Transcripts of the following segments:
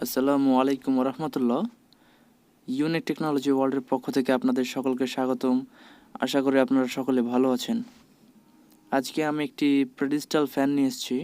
আসসালামু আলাইকুম রহমতুল্লাহ। Unique technology ওয়ার্ল্ডের পক্ষ থেকে আপনাদের সকলকে স্বাগতম। আশা করি আপনারা সকলে ভালো আছেন। আজকে আমি একটি প্রেডিস্টাল ফ্যান নিয়ে এসেছি,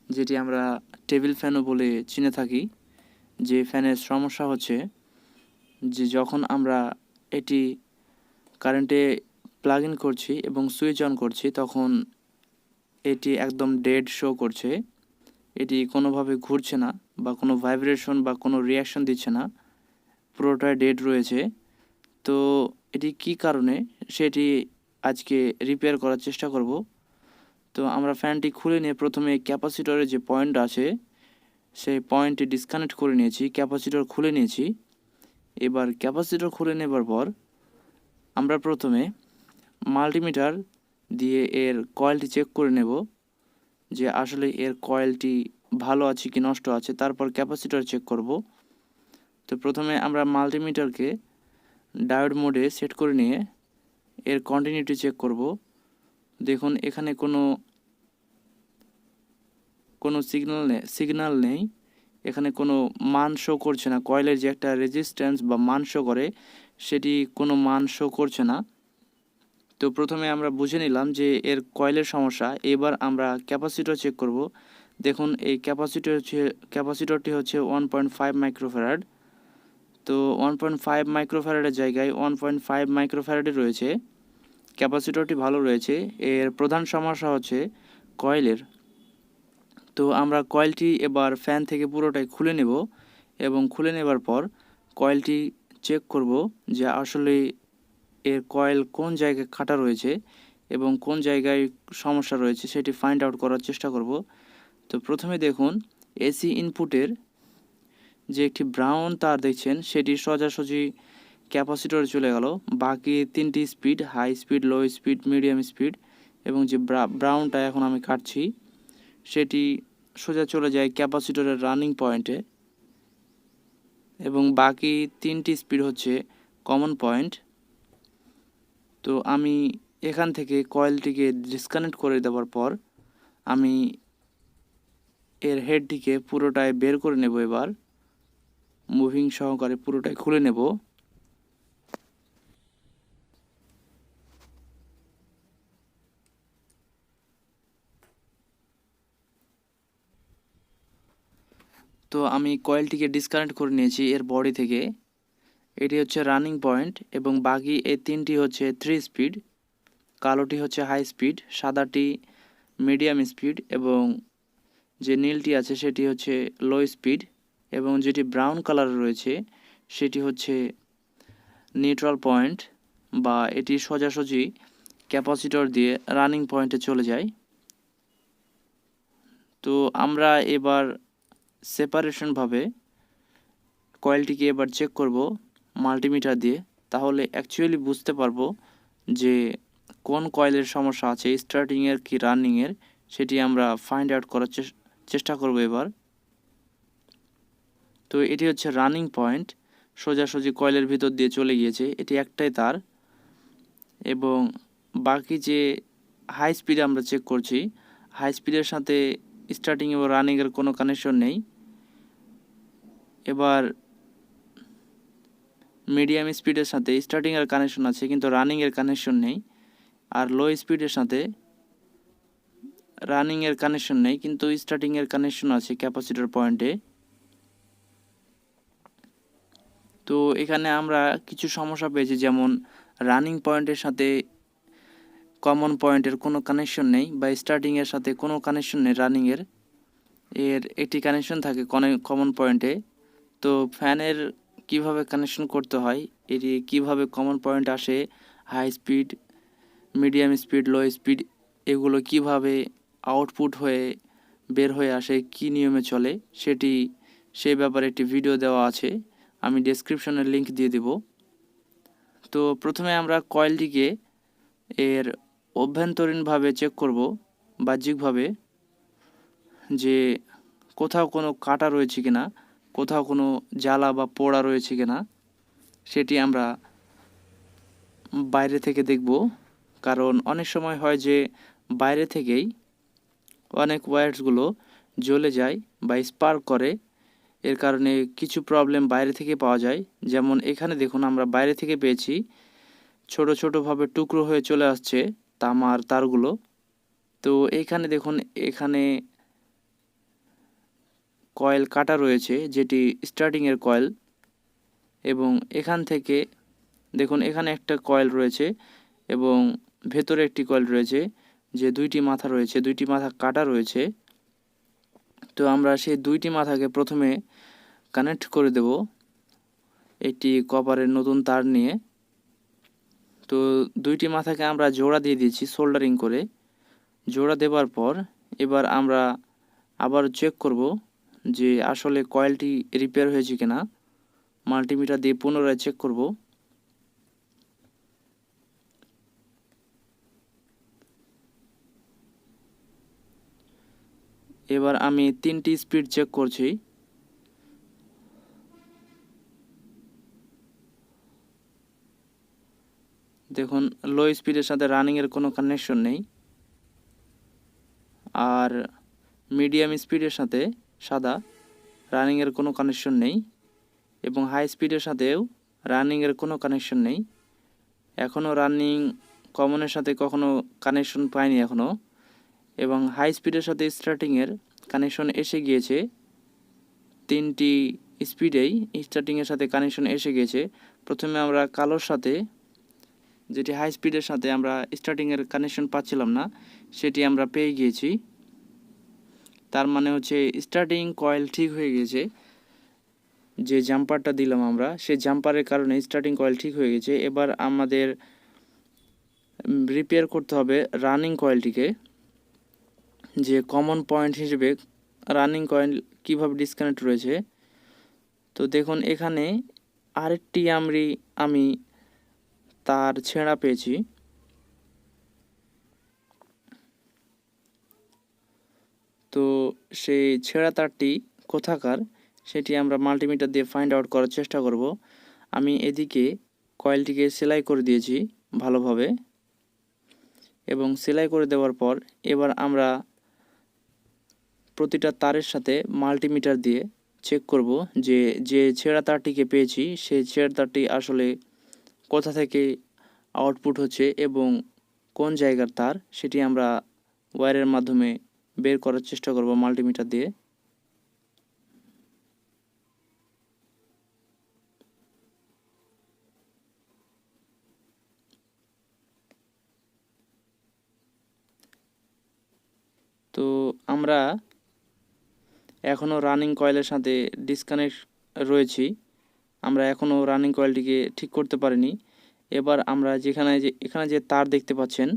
যেটি আমরা টেবিল ফ্যানও বলে চিনে থাকি। যে ফ্যানের সমস্যা হচ্ছে যে যখন আমরা এটি কারেন্টে প্লাগ ইন করছি এবং সুইচ অন করছি, তখন এটি একদম ডেড শো করছে। এটি কোনোভাবে ঘুরছে না বা কোনো ভাইব্রেশন বা কোনো রিয়াকশন দিচ্ছে না, পুরোটাই ডেড রয়েছে। তো এটি কী কারণে সেটি আজকে রিপেয়ার করার চেষ্টা করব। তো আমরা ফ্যানটি খুলে নিয়ে প্রথমে ক্যাপাসিটরের যে পয়েন্ট আছে সেই পয়েন্টটি ডিসকানেক্ট করে নিয়েছি, ক্যাপাসিটর খুলে নিয়েছি। এবার ক্যাপাসিটর খুলে নেবার পর আমরা প্রথমে মাল্টিমিটার দিয়ে এর কয়েলটি চেক করে নেব যে আসলে এর কয়েলটি ভালো আছে কি নষ্ট আছে। তারপর ক্যাপাসিটর চেক করব। তো প্রথমে আমরা মাল্টিমিটারকে ডায়োড মোডে সেট করে নিয়ে এর কন্টিনিউটি চেক করব। দেখুন এখানে কোনো সিগন্যাল নেই, এখানে কোনো মান শো করছে না। কয়েলের যে একটা রেজিস্ট্যান্স বা মান শো করে, সেটি কোনো মান শো করছে না। তো প্রথমে আমরা বুঝে নিলাম যে এর কয়েলের সমস্যা। এবার আমরা ক্যাপাসিটর চেক করব। দেখুন এই ক্যাপাসিটরটি হচ্ছে 1.5 মাইক্রোফ্যারাড। তো 1.5 মাইক্রোফ্যারাডের জায়গায় 1.5 মাইক্রোফ্যারাডে রয়েছে। ক্যাপাসিটরটি ভালো রয়েছে। এর প্রধান সমস্যা হচ্ছে কয়েলের। তো আমরা কয়েলটি এবার ফ্যান থেকে পুরোটাই খুলে নেব এবং খুলে নেবার পর কয়েলটি চেক করব যে আসলে এর কয়েল কোন জায়গায় কাটা রয়েছে এবং কোন জায়গায় সমস্যা রয়েছে সেটি ফাইন্ড আউট করার চেষ্টা করব। তো প্রথমে দেখুন এসি ইনপুটের যে একটি ব্রাউন তার দেখছেন সেটি সোজাসুজি ক্যাপাসিটরে চলে গেল। বাকি তিনটি speed, high speed, low speed, medium speed, এবং যে ব্রাউনটা এখন আমি কাটছি সেটি সোজা চলে যায় ক্যাপাসিটরের রানিং পয়েন্টে, এবং বাকি তিনটি স্পিড হচ্ছে কমন পয়েন্ট। তো আমি এখান থেকে কয়েলটিকে ডিসকানেক্ট করে দেওয়ার পর আমি এর হেডটিকে পুরোটাই বের করে নেব। এবার মুভিং সহকারে পুরোটাই খুলে নেব। তো আমি কয়েলটিকে ডিসকানেক্ট করে নিয়েছি এর বডি থেকে। এটি হচ্ছে রানিং পয়েন্ট এবং বাকি এই তিনটি হচ্ছে 3 স্পিড। কালোটি হচ্ছে হাই স্পিড, সাদাটি মিডিয়াম স্পিড, এবং যে নীলটি আছে সেটি হচ্ছে লো স্পিড, এবং যেটি ব্রাউন কালার রয়েছে সেটি হচ্ছে নিউট্রাল পয়েন্ট, বা এটি সোজাসুজি ক্যাপাসিটর দিয়ে রানিং পয়েন্টে চলে যায়। তো আমরা এবার সেপারেশনভাবে কয়েলটিকে এবার চেক করব মাল্টিমিটার দিয়ে। তাহলে অ্যাকচুয়ালি বুঝতে পারবো যে কোন কয়েলের সমস্যা আছে, স্টার্টিংয়ের কি রানিংয়ের, সেটি আমরা ফাইন্ড আউট করার চেষ্টা করব এবার। তো এটি হচ্ছে রানিং পয়েন্ট, সোজাসুজি কয়েলের ভিতর দিয়ে চলে গিয়েছে, এটি একটাই তার। এবং বাকি যে হাই স্পিডে আমরা চেক করছি, হাই স্পিডের সাথে স্টার্টিং এবং রানিংয়ের কোনো কানেকশন নেই। এবার মিডিয়াম স্পিডের সাথে স্টার্টিংয়ের কানেকশন আছে কিন্তু রানিংয়ের কানেকশন নেই। আর লো স্পিডের সাথে রানিংয়ের কানেকশন নেই কিন্তু স্টার্টিংয়ের কানেকশন আছে ক্যাপাসিটর পয়েন্টে। তো এখানে আমরা কিছু সমস্যা পেয়েছি, যেমন রানিং পয়েন্টের সাথে কমন পয়েন্টের কোনো কানেকশন নেই, বা স্টার্টিংয়ের সাথে কোনো কানেকশন নেই রানিংয়ের। এর একটি কানেকশন থাকে কমন পয়েন্টে। তো ফ্যানের কিভাবে কানেকশন করতে হয়, এটি কিভাবে কমন পয়েন্ট আসে, high speed, medium speed, low speed, এগুলো কিভাবে আউটপুট হয়ে বের হয়ে আসে, কি নিয়মে চলে, সেই ব্যাপারে একটি ভিডিও দেওয়া আছে, আমি ডেসক্রিপশনে লিংক দিয়ে দেব। তো প্রথমে আমরা কয়েলটিকে এর অভ্যন্তরীণভাবে চেক করব, বাহ্যিকভাবে, যে কোথাও কোনো কাটা রয়েছে কিনা, কোথাও কোনো জ্বালা বা পোড়া রয়েছে কিনা, সেটি আমরা বাইরে থেকে দেখব। কারণ অনেক সময় হয় যে বাইরে থেকেই অনেক ওয়্যারসগুলো জ্বলে যায় বা স্পার্ক করে, এর কারণে কিছু প্রবলেম বাইরে থেকে পাওয়া যায়। যেমন এখানে দেখুন আমরা বাইরে থেকে পেয়েছি ছোট ছোটোভাবে টুকরো হয়ে চলে আসছে তামার তারগুলো। তো এইখানে দেখুন এখানে কয়েল কাটা রয়েছে, যেটি স্টার্টিংয়ের কয়েল, এবং এখান থেকে দেখুন এখানে একটা কয়েল রয়েছে এবং ভেতরে একটি কয়েল রয়েছে, যে দুইটি মাথা রয়েছে, দুইটি মাথা কাটা রয়েছে। তো আমরা সেই দুইটি মাথাকে প্রথমে কানেক্ট করে দেব একটি কপারের নতুন তার নিয়ে। তো দুইটি মাথাকে আমরা জোড়া দিয়ে দিয়েছি সোল্ডারিং করে। জোড়া দেওয়ার পর এবার আমরা আবার চেক করব যে আসলে কয়েলটি রিপেয়ার হয়েছে কিনা। মাল্টিমিটার দিয়ে পুনরায় চেক করব। এবার আমি 3টি স্পিড চেক করছি। দেখুন লো স্পিডের সাথে রানিংয়ের কোনো কানেকশন নেই, আর মিডিয়াম স্পিডের সাথে সাদা রানিংয়ের কোনো কানেকশন নেই, এবং হাই স্পিডের সাথেও রানিংয়ের কোনো কানেকশন নেই। এখনও রানিং কমনের সাথে কখনো কানেকশন পাইনি এখনও, এবং হাই স্পিডের সাথে স্টার্টিংয়ের কানেকশন এসে গিয়েছে। 3টি স্পিডেই স্টার্টিংয়ের সাথে কানেকশন এসে গিয়েছে। প্রথমে আমরা কালোর সাথে, যেটি হাই স্পিডের সাথে আমরা স্টার্টিংয়ের কানেকশন পাচ্ছিলাম না, সেটি আমরা পেয়ে গিয়েছি। তার মানে হচ্ছে স্টার্টিং কয়েল ঠিক হয়ে গেছে। যে জাম্পারটা দিলাম আমরা, সেই জাম্পারের কারণে স্টার্টিং কয়েল ঠিক হয়ে গেছে। এবার আমাদের রিপেয়ার করতে হবে রানিং কয়েলটিকে, যে কমন পয়েন্ট হিসেবে রানিং কয়েল কিভাবে ডিসকানেক্ট রয়েছে। তো দেখুন এখানে আরেকটি আমি তার ছেঁড়া পেয়েছি। তো সেই ছেঁড়া তারটি কোথাকার সেটি আমরা মাল্টিমিটার দিয়ে ফাইন্ড আউট করার চেষ্টা করব। আমি এদিকে কয়েলটিকে সেলাই করে দিয়েছি ভালোভাবে, এবং সেলাই করে দেওয়ার পর এবার আমরা প্রতিটা তারের সাথে মাল্টিমিটার দিয়ে চেক করব যে যে ছেঁড়া তারটিকে পেয়েছি সেই ছেঁড়া তারটি আসলে কোথা থেকে আউটপুট হচ্ছে এবং কোন জায়গার তার, সেটি আমরা ওয়্যারের মাধ্যমে বের করার চেষ্টা করব মাল্টিমিটার দিয়ে। তো আমরা এখনও রানিং কয়েলের সাথে ডিসকানেক্ট রয়েছি, আমরা এখনও রানিং কয়েলটিকে ঠিক করতে পারিনি। এবার আমরা এখানে যে তার দেখতে পাচ্ছেন,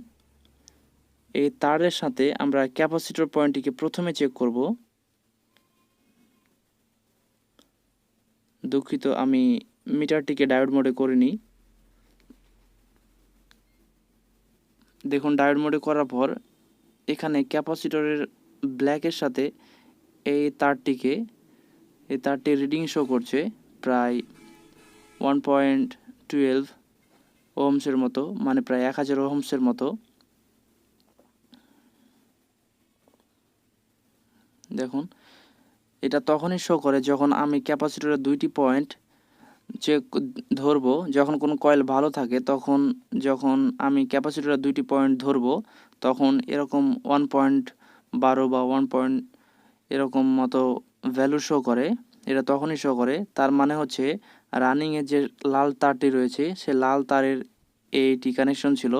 এই তারের সাথে আমরা ক্যাপাসিটর পয়েন্টটিকে প্রথমে চেক করব। দুঃখিত, আমি মিটারটিকে ডায়োড মোডে করিনি। দেখুন ডায়োড মোডে করার পর এখানে ক্যাপাসিটরের ব্ল্যাকের সাথে এই তারটি রিডিং শো করছে প্রায় 1.12 ওহমসের মতো, মানে প্রায় 1000 ওহমসের মতো। দেখুন এটা তখনই শো করে যখন আমি ক্যাপাসিটরের 2টি পয়েন্ট চেক ধরবো। যখন কোনো কয়েল ভালো থাকে তখন, যখন আমি ক্যাপাসিটরের 2টি পয়েন্ট ধরবো, তখন এরকম 1.12 বা 1 এরকম মতো ভ্যালু শো করে। এটা তখনই শো করে, তার মানে হচ্ছে রানিংয়ের যে লাল তারটি রয়েছে সে লাল তারের এইটি কানেকশন ছিল,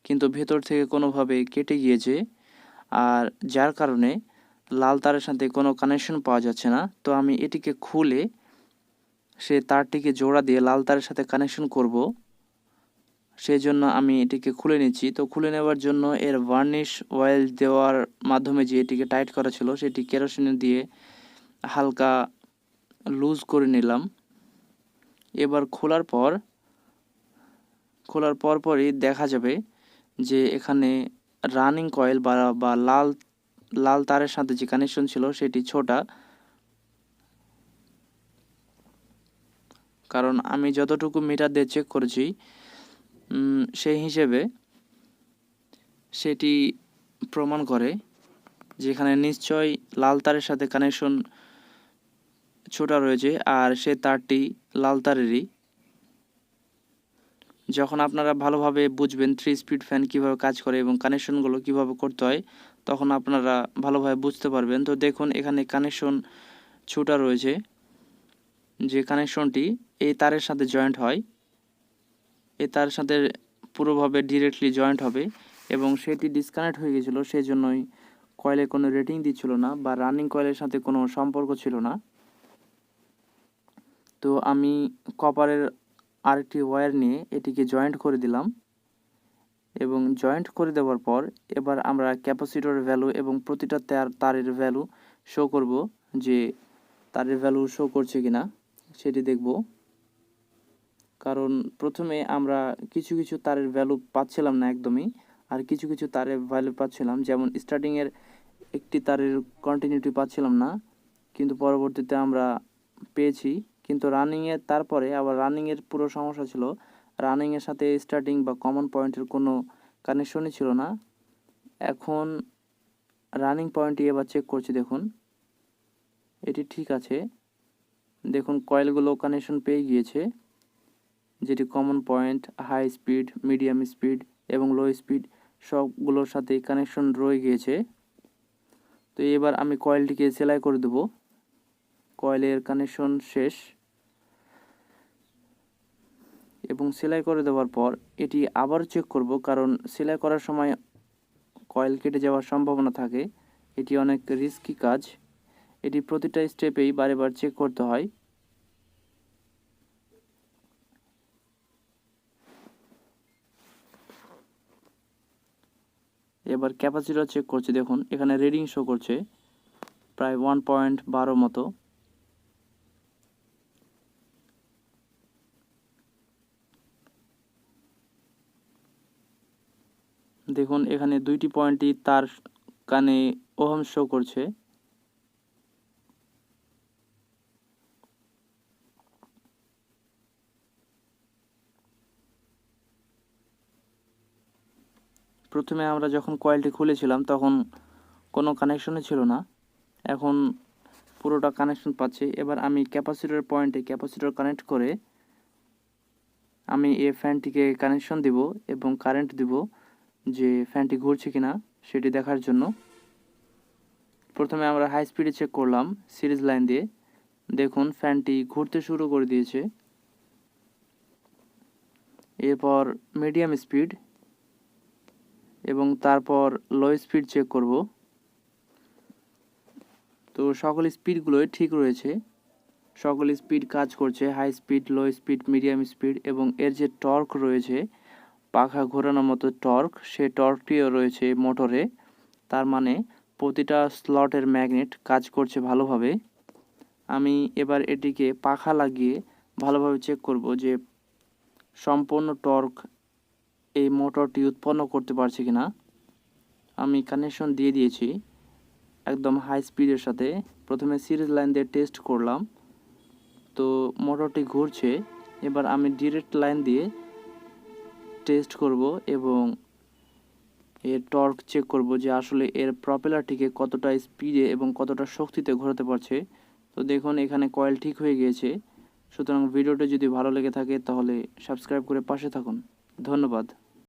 কিন্তু ভেতর থেকে কোনোভাবে কেটে গিয়েছে, আর যার কারণে লাল তারের সাথে কোনো কানেকশন পাওয়া যাচ্ছে না। তো আমি এটিকে খুলে সে তারটিকে জোড়া দিয়ে লাল তারের সাথে কানেকশন করব, সেই জন্য আমি এটিকে খুলে নিচ্ছি। তো খুলে নেওয়ার জন্য এর ভার্নিশ অয়েল দেওয়ার মাধ্যমে যে এটিকে টাইট করা ছিল সেটি কেরোসিন দিয়ে হালকা লুজ করে নিলাম। এবার খোলার পরই দেখা যাবে যে এখানে রানিং কয়েল বা লাল তারের সাথে যে কানেকশন ছিল সেটি ছোটা, কারণ আমি যতটুকু মিটার দিয়ে চেক করেছি সেই হিসেবে সেটি প্রমাণ করে যেখানে নিশ্চয়ই লাল তারের সাথে কানেকশন ছোটা রয়েছে আর সে তারটি লাল তারেরই। যখন আপনারা ভালোভাবে বুঝবেন 3 স্পিড ফ্যান কীভাবে কাজ করে এবং কানেকশনগুলো কীভাবে করতে হয়, তখন আপনারা ভালোভাবে বুঝতে পারবেন। তো দেখুন এখানে কানেকশন ছোটা রয়েছে, যে কানেকশনটি এই তারের সাথে জয়েন্ট হয়, এই তারের সাথে পুরোভাবে ডিরেক্টলি জয়েন্ট হবে এবং সেটি ডিসকানেক্ট হয়ে গেছিলো, সেই জন্যই কয়েলে কোনো রেটিং দিচ্ছিল না বা রানিং কয়েলের সাথে কোনো সম্পর্ক ছিল না। তো আমি কপারের আরেকটি ওয়্যার নিয়ে এটিকে জয়েন্ট করে দিলাম এবং জয়েন্ট করে দেওয়ার পর এবার আমরা ক্যাপাসিটরের ভ্যালু এবং প্রতিটা তারের ভ্যালু শো করব, যে তারের ভ্যালু শো করছে কিনা সেটি দেখব। কারণ প্রথমে আমরা কিছু কিছু তারের ভ্যালু পাচ্ছিলাম না একদমই, আর কিছু কিছু তারের ভ্যালু পাচ্ছিলাম, যেমন স্টার্টিংয়ের একটি তারের কন্টিনিউটি পাচ্ছিলাম না, কিন্তু পরবর্তীতে আমরা পেয়েছি। কিন্তু রানিংয়ের তারপরে আবার রানিংয়ের পুরো সমস্যা ছিল, রানিংয়ের সাথে স্টার্টিং বা কমন পয়েন্টের কোনো কানেকশনই ছিল না। এখন রানিং পয়েন্টটি এবার চেক করছি, দেখুন এটি ঠিক আছে। দেখুন কয়েলগুলো কানেকশন পেয়ে গিয়েছে, যেটি common point, high speed, medium speed এবং লো স্পিড সবগুলোর সাথে কানেকশন রয়ে গিয়েছে। তো এবার আমি কয়েলটিকে সেলাই করে দেব। কয়েলের কানেকশন শেষ এবং সেলাই করে দেওয়ার পর এটি আবার চেক করব, কারণ সেলাই করার সময় কয়েল কেটে যাওয়ার সম্ভাবনা থাকে। এটি অনেক রিস্কি কাজ, এটি প্রতিটা স্টেপেই বারে বার চেক করতে হয়। এবার ক্যাপাসিটর চেক করছি, দেখুন এখানে রিডিং শো করছে প্রায় 1.12 মতো। দেখুন এখানে দুইটি পয়েন্টই তার কানে ওহম শো করছে। প্রথমে আমরা যখন কয়েলটি খুলেছিলাম তখন কোনো কানেকশনই ছিল না, এখন পুরোটা কানেকশন পাচ্ছি। এবার আমি ক্যাপাসিটর পয়েন্টে ক্যাপাসিটর কানেক্ট করে আমি এই ফ্যানটিকে কানেকশন দিব এবং কারেন্ট দিব, যে ফ্যানটি ঘুরছে কিনা সেটি দেখার জন্য। প্রথমে আমরা হাই স্পিডে চেক করলাম সিরিজ লাইন দিয়ে, দেখুন ফ্যানটি ঘুরতে শুরু করে দিয়েছে। এরপর মিডিয়াম স্পিড এবং তারপর লো স্পিড চেক করব। তো সকল স্পিডগুলোই ঠিক রয়েছে, সকল স্পিড কাজ করছে, high speed, low speed, medium speed, এবং এর যে টর্ক রয়েছে পাখা ঘোরানোর মতো টর্ক, সেই টর্কটিও রয়েছে মোটরে। তার মানে প্রতিটা স্লটের ম্যাগনেট কাজ করছে ভালোভাবে। আমি এবার এটিকে পাখা লাগিয়ে ভালোভাবে চেক করব যে সম্পূর্ণ টর্ক এই মোটরটি উৎপন্ন করতে পারছে কিনা। আমি কানেকশন দিয়ে দিয়েছি একদম হাই স্পিডের সাথে। প্রথমে সিরিজ লাইন দিয়ে টেস্ট করলাম, তো মোটরটি ঘুরছে। এবার আমি ডিরেক্ট লাইন দিয়ে টেস্ট করব এবং এর টর্ক চেক করব যে আসলে এর প্রপেলারটিকে কতটা স্পিডে এবং কতটা শক্তিতে ঘোরাতে পারছে। তো দেখুন এখানে কয়েল ঠিক হয়ে গিয়েছে। সুতরাং ভিডিওটি যদি ভালো লেগে থাকে তাহলে সাবস্ক্রাইব করে পাশে থাকুন। ধন্যবাদ।